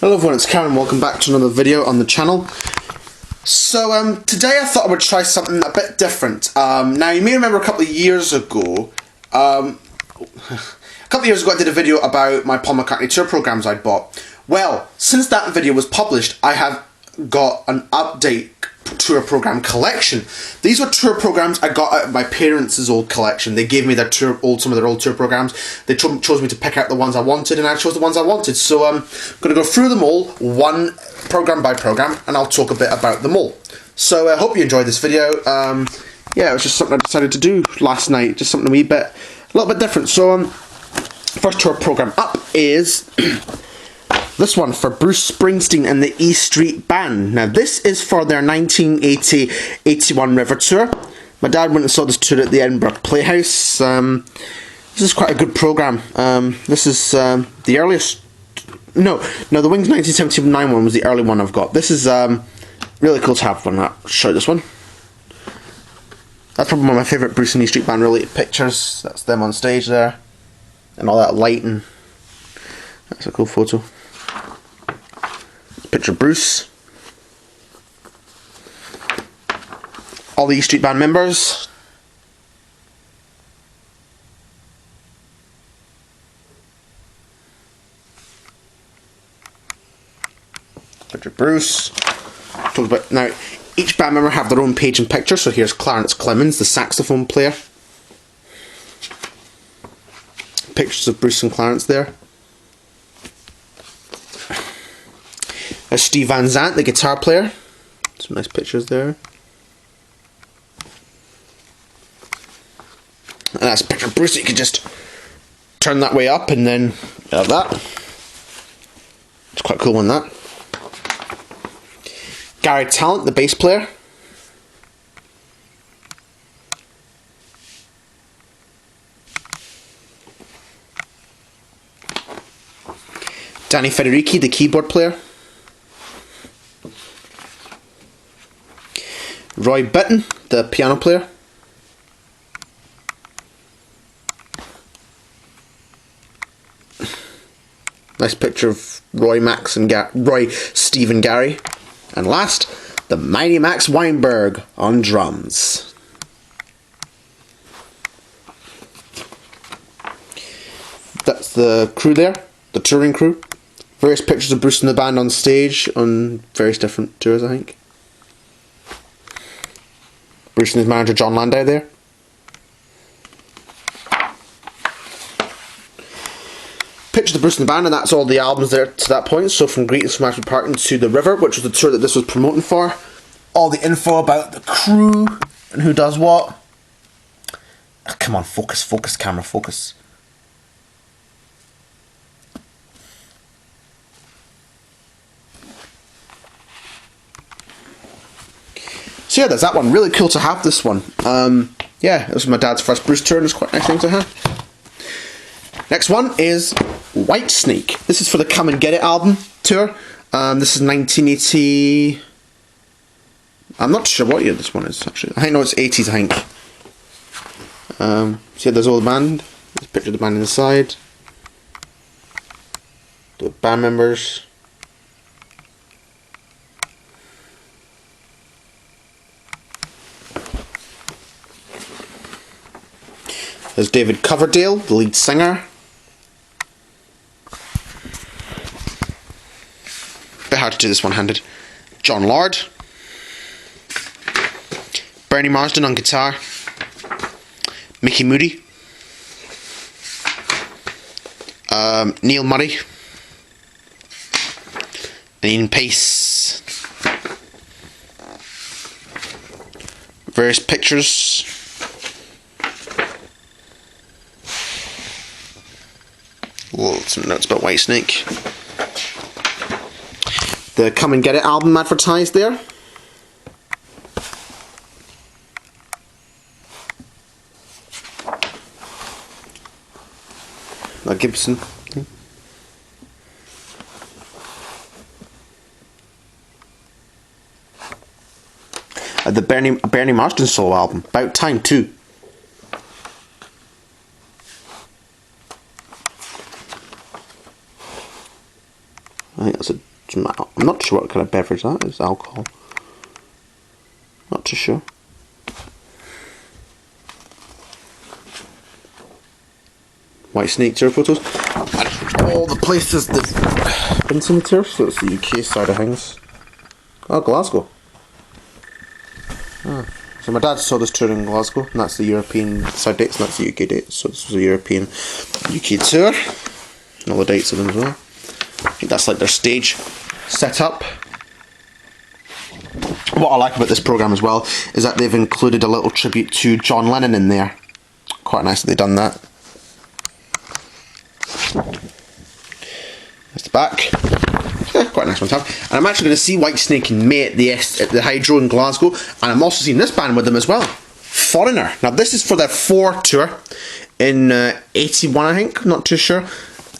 Hello everyone, it's Karen. Welcome back to another video on the channel. So today I thought I would try something a bit different. Now you may remember a couple of years ago, I did a video about my Paul McCartney tour programs I'd bought. Well, since that video was published, I have got an update tour program collection. These were tour programs I got out of my parents' old collection. They gave me some of their old tour programs. They chose me to pick out the ones I wanted, and I chose the ones I wanted. So I'm going to go through them all, one program by program, and I'll talk a bit about them all. So I hope you enjoyed this video. Yeah, it was just something I decided to do last night, just something a little bit different. So first tour program up is this one for Bruce Springsteen and the E Street Band. Now this is for their 1980-81 River Tour. My dad went and saw this tour at the Edinburgh Playhouse. This is quite a good program. This is the earliest. No, the Wings 1979 one was the early one I've got. This is really cool to have one. I'll show you this one. That's probably one of my favourite Bruce and E Street Band related pictures. That's them on stage there, and all that lighting. That's a cool photo. Picture of Bruce, all the E Street Band members, picture of Bruce. Talk about now. Each band member have their own page and picture. So here's Clarence Clemens, the saxophone player. Pictures of Bruce and Clarence there. There's Steve Van Zandt, the guitar player. Some nice pictures there. And that's a picture of Bruce. You can just turn that way up and then have that. It's quite a cool one, that. Gary Talent, the bass player. Danny Federici, the keyboard player. Roy Bittan, the piano player. Nice picture of Roy, Steve and Gary. And last, the mighty Max Weinberg on drums. That's the crew there, the touring crew. Various pictures of Bruce and the band on stage on various different tours, I think. Bruce and his manager John Landau there. Pictures of Bruce and the band, and that's all the albums there to that point. So from Greetings from Ashford Park to The River, which was the tour that this was promoting for. All the info about the crew and who does what. Oh, come on, focus, camera, focus. So yeah, there's that one. Really cool to have this one. Yeah, this was my dad's first Bruce tour, and it's quite a nice thing to have. Next one is Whitesnake. This is for the Come and Get It album tour. This is 1980. I'm not sure what year this one is, actually. I know it's 80s, I think. So yeah, there's all the band. There's a picture of the band on the side. The band members. There's David Coverdale, the lead singer. Bit hard to do this one-handed. John Lord. Bernie Marsden on guitar. Mickey Moody. Neil Murray. And Ian Pace. Various pictures. Some notes about Whitesnake. The Come and Get It album advertised there. A Gibson. The Bernie Marsden solo album. About Time too. I think that's a I'm not sure what kind of beverage that is. Alcohol. Not too sure. Whitesnake tour photos. And all the places they've been to the tour. So it's the UK side of things. Oh, Glasgow. Ah. So my dad saw this tour in Glasgow, and that's the European side dates, and that's the UK dates. So this was a European UK tour. And all the dates of them as well. I think that's like their stage setup. What I like about this programme as well is that they've included a little tribute to John Lennon in there. Quite nice that they've done that. That's the back. Yeah, quite a nice one to have. And I'm actually going to see Whitesnake in May at the Hydro in Glasgow, and I'm also seeing this band with them as well, Foreigner. Now this is for their 4 tour in 81, I think. Not too sure.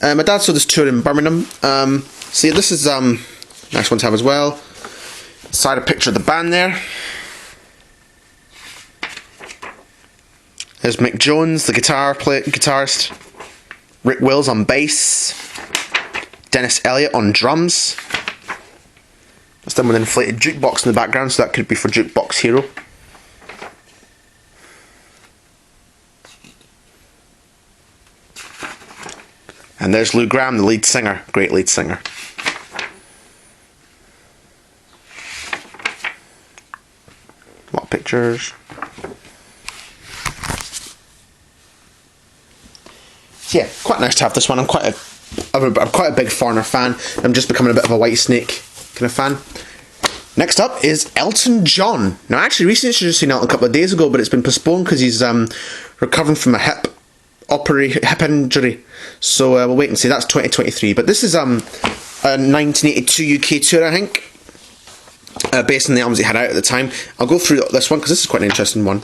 My dad saw this tour in Birmingham. So yeah, this is nice one to have as well. Side a picture of the band there. There's Mick Jones, the guitarist. Rick Wills on bass. Dennis Elliott on drums. That's done with an inflated jukebox in the background, so that could be for Jukebox Hero. And there's Lou Gramm, the lead singer. Great lead singer. A lot of pictures. So yeah, quite nice to have this one. I'm quite a big Foreigner fan. I'm just becoming a bit of a Whitesnake kind of fan. Next up is Elton John. Now, I actually recently just seen Elton a couple of days ago, but it's been postponed because he's recovering from a hip injury. So we'll wait and see. That's 2023. But this is a 1982 UK tour, I think, based on the albums he had out at the time. I'll go through this one because this is quite an interesting one.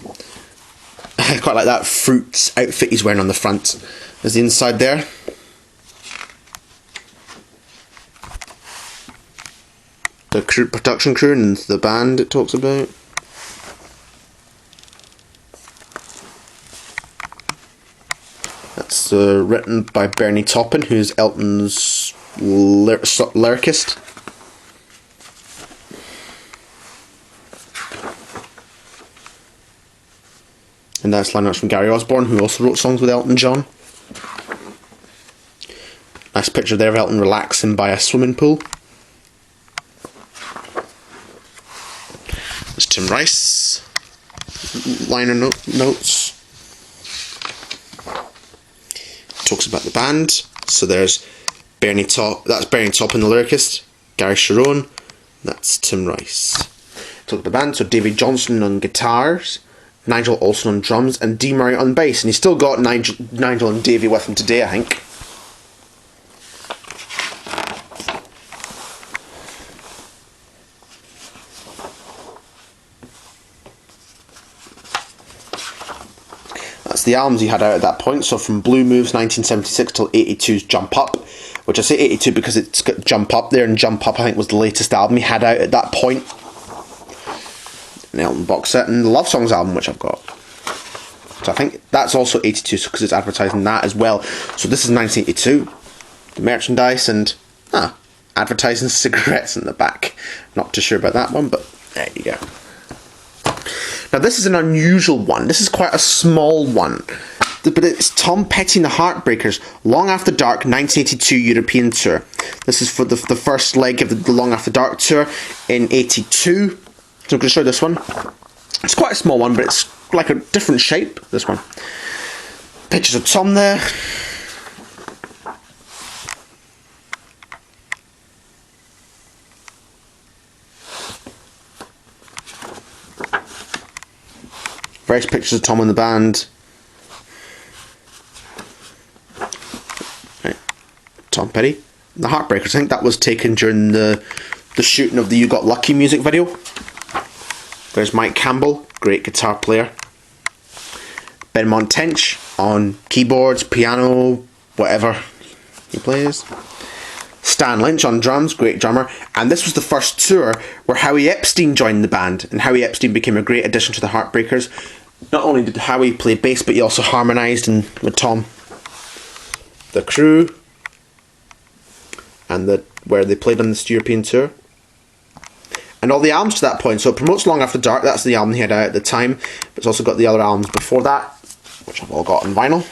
I quite like that fruits outfit he's wearing on the front. There's the inside there. The production crew and the band it talks about. That's written by Bernie Taupin, who's Elton's lyricist. And that's line notes from Gary Osborne, who also wrote songs with Elton John. Nice picture there of Elton relaxing by a swimming pool. There's Tim Rice. Liner notes. Talks about the band. So there's that's Bernie Taupin, the lyricist. Gary Sharon. That's Tim Rice. Talk about the band. So David Johnson on guitars. Nigel Olsson on drums. And Dee Murray on bass. And he's still got Nigel and Davey with him today, I think. That's the albums he had out at that point. So from Blue Moves 1976 till 82's Jump Up, which I say 82 because it's got Jump Up there, and Jump Up I think was the latest album he had out at that point. An Elton box set, and the Love Songs album, which I've got. So I think that's also 82 because it's advertising that as well. So this is 1982. The merchandise and advertising cigarettes in the back. Not too sure about that one, but there you go. Now this is an unusual one. This is quite a small one. But it's Tom Petty and the Heartbreakers, Long After Dark 1982 European Tour. This is for the first leg of the Long After Dark Tour in 82. So I'm going to show this one. It's quite a small one, but it's like a different shape, this one. Pictures of Tom there. Various pictures of Tom and the band. Right. Tom Petty. The Heartbreakers. I think that was taken during the shooting of the You Got Lucky music video. There's Mike Campbell, great guitar player. Ben Montench on keyboards, piano, whatever he plays. Stan Lynch on drums, great drummer. And this was the first tour where Howie Epstein joined the band, and Howie Epstein became a great addition to the Heartbreakers. Not only did Howie play bass, but he also harmonised with Tom. The crew. and where they played on this European tour. And all the albums to that point. So it promotes Long After Dark, that's the album he had out at the time. But it's also got the other albums before that, which I've all got on vinyl.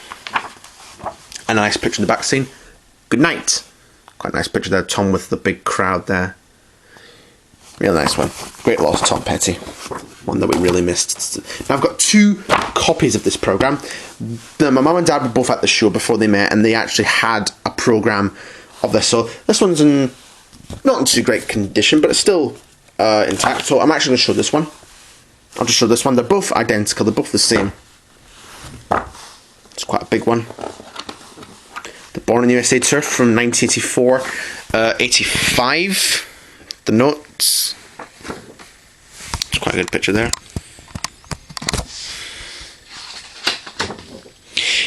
And a nice picture in the back scene. Good night. Quite a nice picture there, Tom with the big crowd there. Real nice one. Great loss, Tom Petty. One that we really missed. Now I've got 2 copies of this programme. My mum and dad were both at the show before they met, and they actually had a programme of this. So this one's not in too great condition, but it's still intact. So I'm actually going to show this one. I'll just show this one. They're both identical. They're both the same. It's quite a big one. The Born in the USA tour from 1984, 85. The notes. It's quite a good picture there.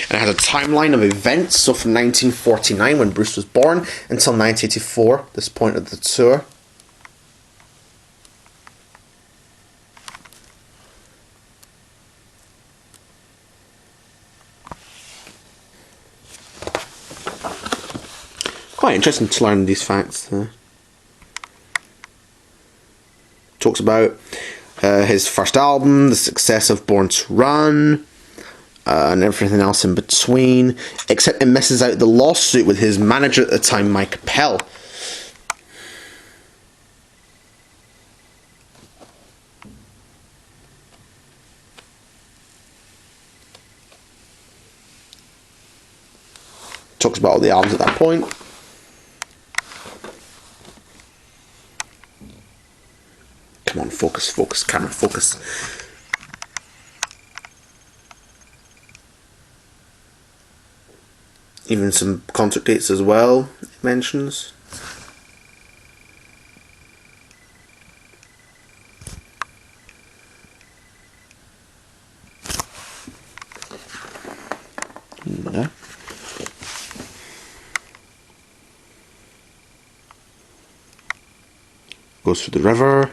And it has a timeline of events, so from 1949 when Bruce was born until 1984, this point of the tour. Quite interesting to learn these facts. Talks about his first album, the success of Born to Run, and everything else in between, except it misses out the lawsuit with his manager at the time, Mike Appel. Talks about all the albums at that point. Come on, focus, focus, camera, focus. Even some concert dates as well, it mentions. Yeah. Goes through the river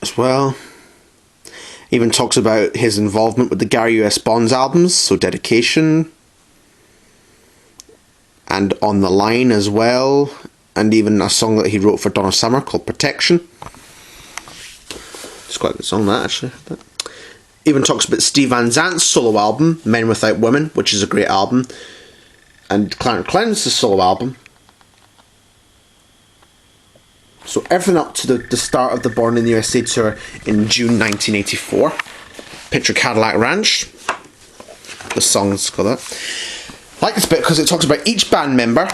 as well. Even talks about his involvement with the Gary U.S. Bonds albums, so Dedication and On the Line as well, and even a song that he wrote for Donna Summer called Protection. It's quite a good song, that, actually. Even talks about Steve Van Zant's solo album, Men Without Women, which is a great album, and Clarence Clemens' solo album. So everything up to the start of the Born in the USA tour in June 1984. Picture Cadillac Ranch. The song's got that. I like this bit because it talks about each band member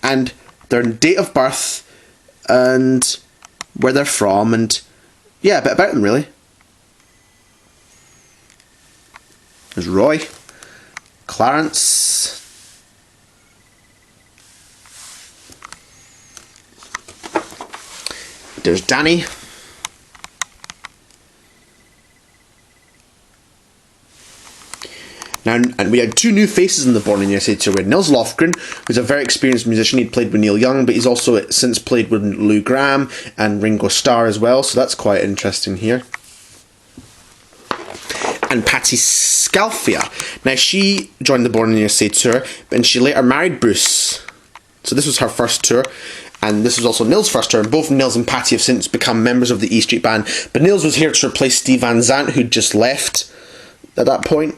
and their date of birth and where they're from, and yeah, a bit about them really. There's Roy, Clarence, there's Danny, now, and we had 2 new faces in the Born in the USA tour. We had Nils Lofgren, who's a very experienced musician. He'd played with Neil Young, but he's also since played with Lou Gramm and Ringo Starr as well, so that's quite interesting here. And Patti Scalfia. Now, she joined the Born in the USA tour, and she later married Bruce. So this was her first tour. And this was also Nils' first tour, and both Nils and Patti have since become members of the E Street Band. But Nils was here to replace Steve Van Zandt, who'd just left at that point.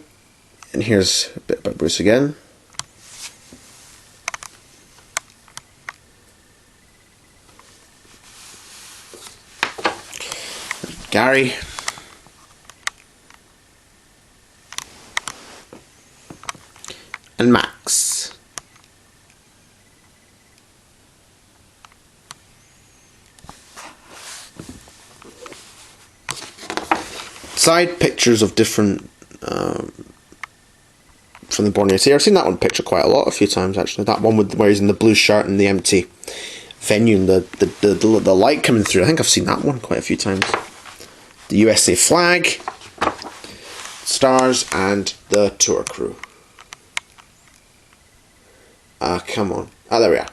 And here's a bit about Bruce again. Gary. And Max. Side pictures of different from the Born in the USA. I've seen that one picture quite a few times actually. That one with where he's in the blue shirt and the empty venue and the light coming through. I think I've seen that one quite a few times. The USA flag, stars, and the tour crew. Come on. There we are.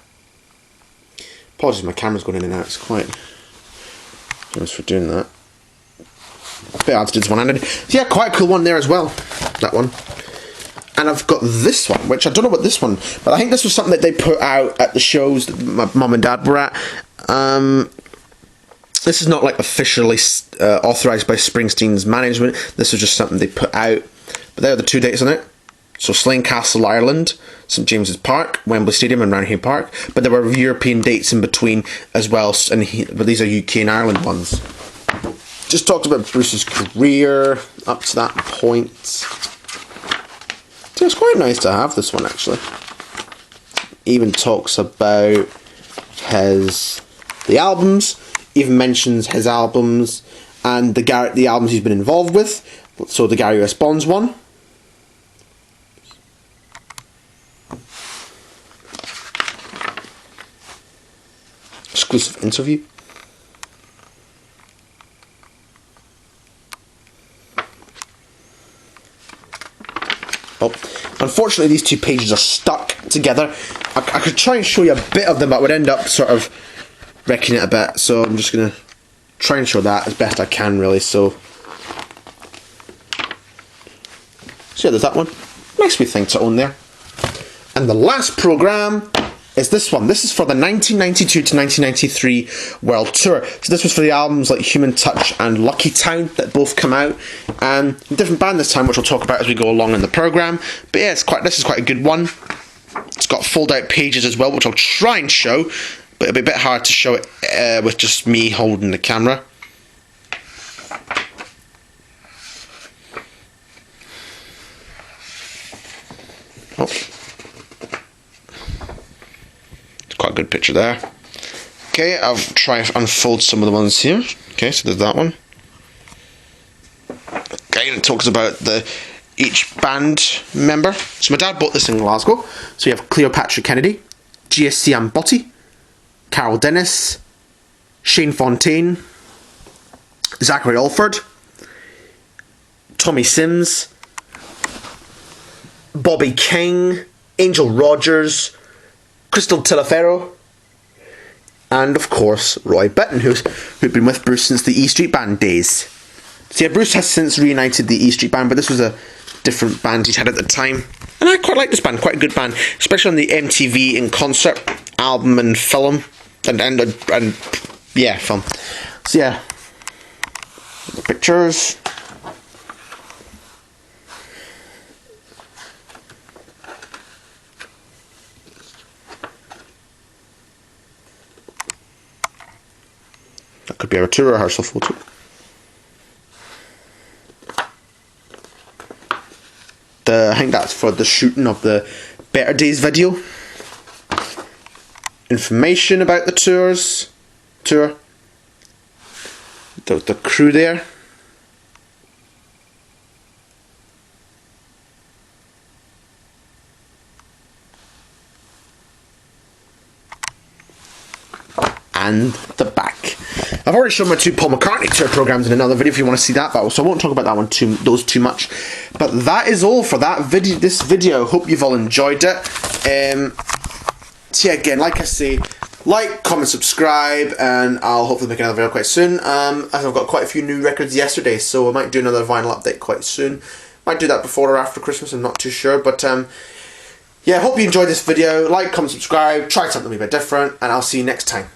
Apologies, my camera's going in and out. It's quite. Thanks for doing that. A bit hard to do this one-handed. Yeah, quite a cool one there as well. That one. And I've got this one, which I don't know what this one, but I think this was something that they put out at the shows that my mum and dad were at. This is not like officially authorised by Springsteen's management. This was just something they put out. But there are the 2 dates on it. So Slane Castle, Ireland, St James's Park, Wembley Stadium and Roundhay Park. But there were European dates in between as well, but these are UK and Ireland ones. Just talked about Bruce's career up to that point. So it's quite nice to have this one, actually. Even talks about the albums, even mentions his albums and the albums he's been involved with. So the Gary S. Bonds one. Exclusive interview. Oh, unfortunately these 2 pages are stuck together. I could try and show you a bit of them, but I would end up sort of wrecking it a bit. So I'm just going to try and show that as best I can, really. So yeah, there's that one. Nice wee thing to own there. And the last programme is this one. This is for the 1992 to 1993 World Tour. So this was for the albums like Human Touch and Lucky Town that both come out. A different band this time, which we'll talk about as we go along in the programme. But yeah, this is quite a good one. It's got fold-out pages as well, which I'll try and show, but it'll be a bit hard to show it with just me holding the camera. Oh. Quite a good picture there. Okay, I'll try and unfold some of the ones here. Okay, so there's that one. Okay, and it talks about each band member. So my dad bought this in Glasgow. So you have Cleopatra Kennedy, GSC Ambotti, Carol Dennis, Shane Fontaine, Zachary Alford, Tommy Sims, Bobby King, Angel Rogers, Crystal Taliaferro, and of course Roy Bittan, who'd been with Bruce since the E Street Band days. So yeah, Bruce has since reunited the E Street Band, but this was a different band he'd had at the time. And I quite like this band, quite a good band, especially on the MTV in concert album and film, and yeah, film. So yeah, the pictures. That could be our tour rehearsal photo. I think that's for the shooting of the Better Days video. Information about the tour. The crew there. And the back. I've already shown my 2 Paul McCartney tour programs in another video if you want to see that, so I won't talk about that one too much. But that is all for that video. This video. Hope you've all enjoyed it. So yeah, again, like I say, like, comment, subscribe, and I'll hopefully make another video quite soon. As I've got quite a few new records yesterday, so I might do another vinyl update quite soon. Might do that before or after Christmas. I'm not too sure, but yeah, hope you enjoyed this video. Like, comment, subscribe. Try something a bit different, and I'll see you next time.